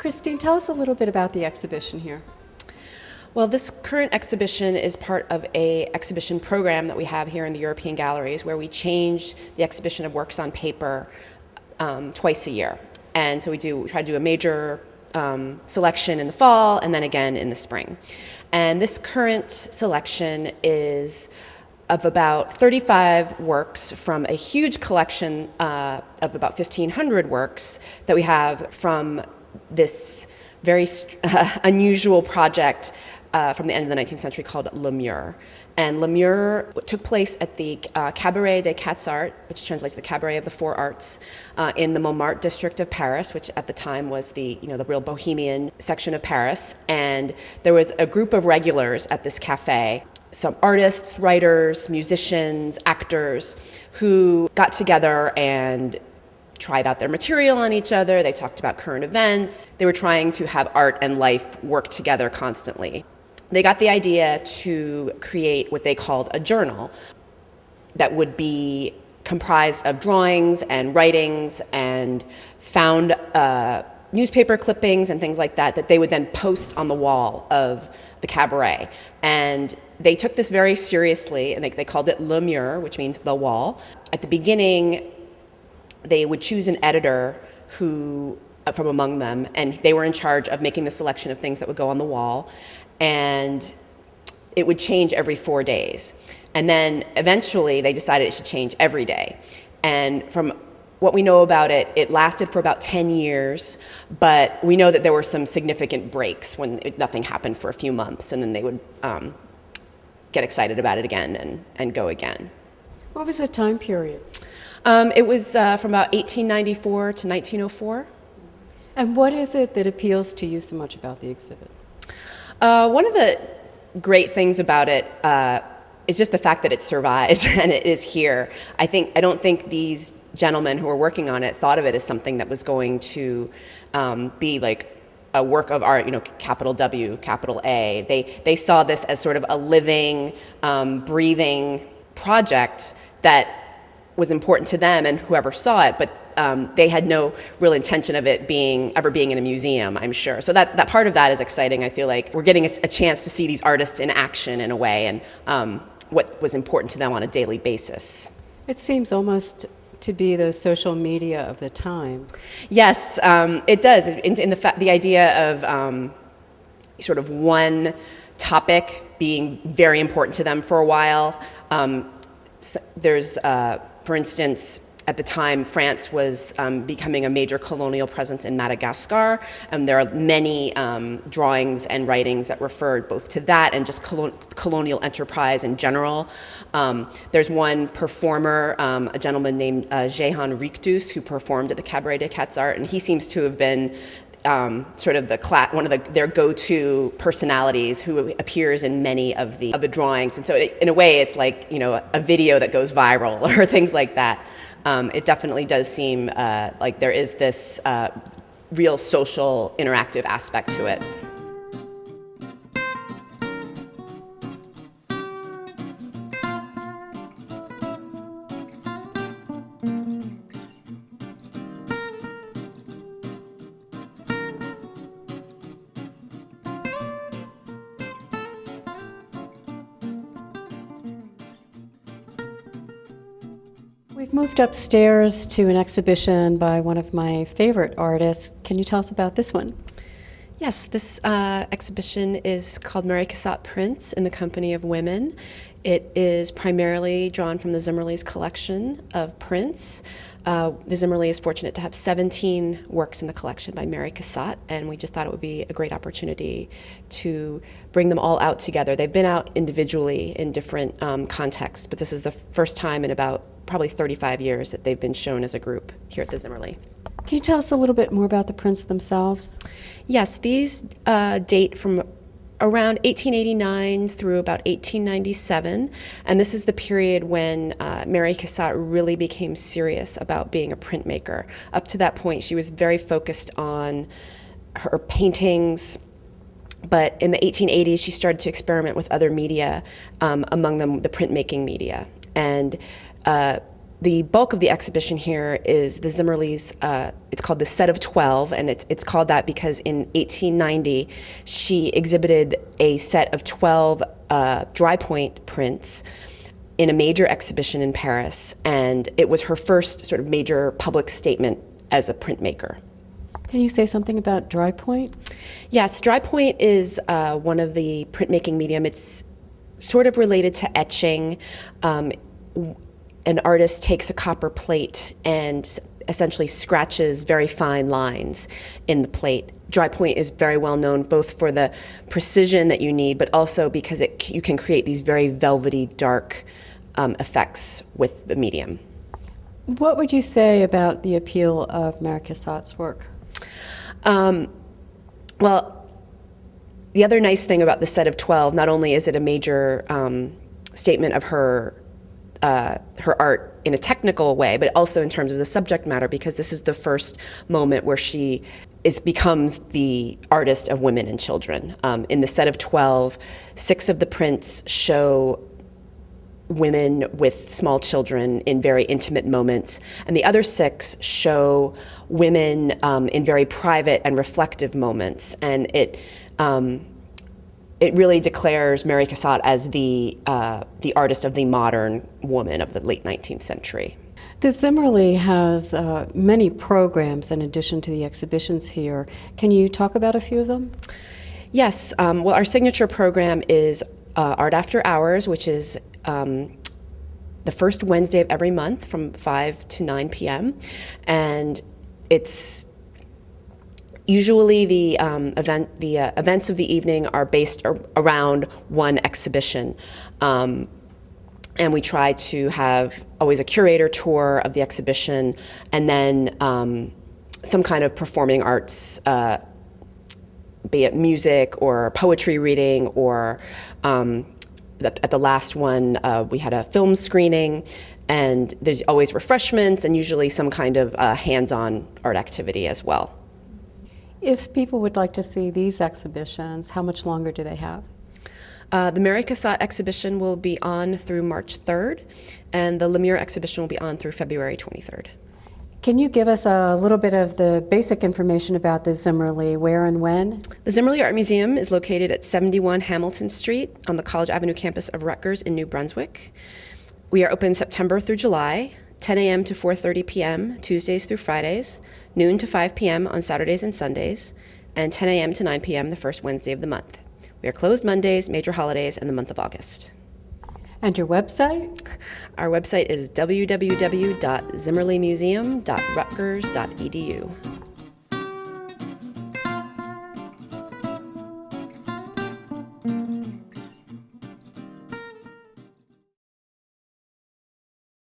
Christine, tell us a little bit about the exhibition here. Well, this current exhibition is part of an exhibition program that we have here in the European galleries where we change the exhibition of works on paper twice a year. And so we try to do a major selection in the fall and then again in the spring. And this current selection is of about 35 works from a huge collection of about 1,500 works that we have from this very unusual project from the end of the 19th century called Le Mur. And Le Mur took place at the Cabaret des Cassatt, which translates the Cabaret of the Four Arts, in the Montmartre district of Paris, which at the time was the real bohemian section of Paris. And there was a group of regulars at this cafe, some artists, writers, musicians, actors, who got together and tried out their material on each other. They talked about current events. They were trying to have art and life work together constantly. They got the idea to create what they called a journal that would be comprised of drawings and writings and found newspaper clippings and things like that they would then post on the wall of the cabaret. And they took this very seriously, and they called it Le Mur, which means the wall. At the beginning, they would choose an editor who from among them, and they were in charge of making the selection of things that would go on the wall. And it would change every 4 days. And then eventually they decided it should change every day. And from what we know about it, it lasted for about 10 years, but we know that there were some significant breaks when nothing happened for a few months, and then they would get excited about it again and go again. What was the time period? It was from about 1894 to 1904. And what is it that appeals to you so much about the exhibit? One of the great things about it is just the fact that it survives and it is here. I don't think these gentlemen who were working on it thought of it as something that was going to be like a work of art, capital W, capital A. They saw this as sort of a living, breathing project that was important to them and whoever saw it, but they had no real intention of it ever being in a museum, I'm sure. So that part of that is exciting. I feel like we're getting a chance to see these artists in action in a way, and what was important to them on a daily basis. It seems almost to be the social media of the time. Yes, it does. In the idea of sort of one topic being very important to them for a while. There's, for instance, at the time, France was becoming a major colonial presence in Madagascar, and there are many drawings and writings that referred both to that and just colonial enterprise in general. There's one performer, a gentleman named Jehan Rictus, who performed at the Cabaret des Cassatt, and he seems to have been sort of one of their go-to personalities who appears in many of the drawings. And so in a way, it's like a video that goes viral or things like that. It definitely does seem like there is this real social interactive aspect to it. We've moved upstairs to an exhibition by one of my favorite artists. Can you tell us about this one? Yes, this exhibition is called Mary Cassatt Prints in the Company of Women. It is primarily drawn from the Zimmerli's collection of prints. The Zimmerli is fortunate to have 17 works in the collection by Mary Cassatt, and we just thought it would be a great opportunity to bring them all out together. They've been out individually in different contexts, but this is the first time in about probably 35 years that they've been shown as a group here at the Zimmerli. Can you tell us a little bit more about the prints themselves? Yes, these date from around 1889 through about 1897, and this is the period when Mary Cassatt really became serious about being a printmaker. Up to that point, she was very focused on her paintings, but in the 1880s, she started to experiment with other media, among them the printmaking media. And the bulk of the exhibition here is the Zimmerli's, it's called the Set of 12, and it's called that because in 1890 she exhibited a set of 12 dry point prints in a major exhibition in Paris, and it was her first sort of major public statement as a printmaker. Can you say something about dry point? Yes, dry point is one of the printmaking medium. It's sort of related to etching. An artist takes a copper plate and essentially scratches very fine lines in the plate. Dry point is very well known both for the precision that you need, but also because you can create these very velvety, dark effects with the medium. What would you say about the appeal of Mary Cassatt's work? Well, the other nice thing about the Set of 12, not only is it a major statement of her art in a technical way, but also in terms of the subject matter, because this is the first moment where she becomes the artist of women and children. In the Set of 12, 6 of the prints show women with small children in very intimate moments, and the other 6 show women in very private and reflective moments. And it really declares Mary Cassatt as the artist of the modern woman of the late 19th century. The Zimmerli has many programs in addition to the exhibitions here. Can you talk about a few of them? Yes. Well, our signature program is Art After Hours, which is the first Wednesday of every month from 5 to 9 p.m. And it's usually the events of the evening are based around one exhibition. And we try to have always a curator tour of the exhibition, and then some kind of performing arts, be it music or poetry reading, or at the last one we had a film screening, and there's always refreshments and usually some kind of hands-on art activity as well. If people would like to see these exhibitions, how much longer do they have? The Mary Cassatt exhibition will be on through March 3rd, and the Lemire exhibition will be on through February 23rd. Can you give us a little bit of the basic information about the Zimmerli, where and when? The Zimmerli Art Museum is located at 71 Hamilton Street on the College Avenue campus of Rutgers in New Brunswick. We are open September through July, 10 a.m. to 4:30 p.m., Tuesdays through Fridays, noon to 5 p.m. on Saturdays and Sundays, and 10 a.m. to 9 p.m. the first Wednesday of the month. We are closed Mondays, major holidays, and the month of August. And your website? Our website is www.zimmerlimuseum.rutgers.edu.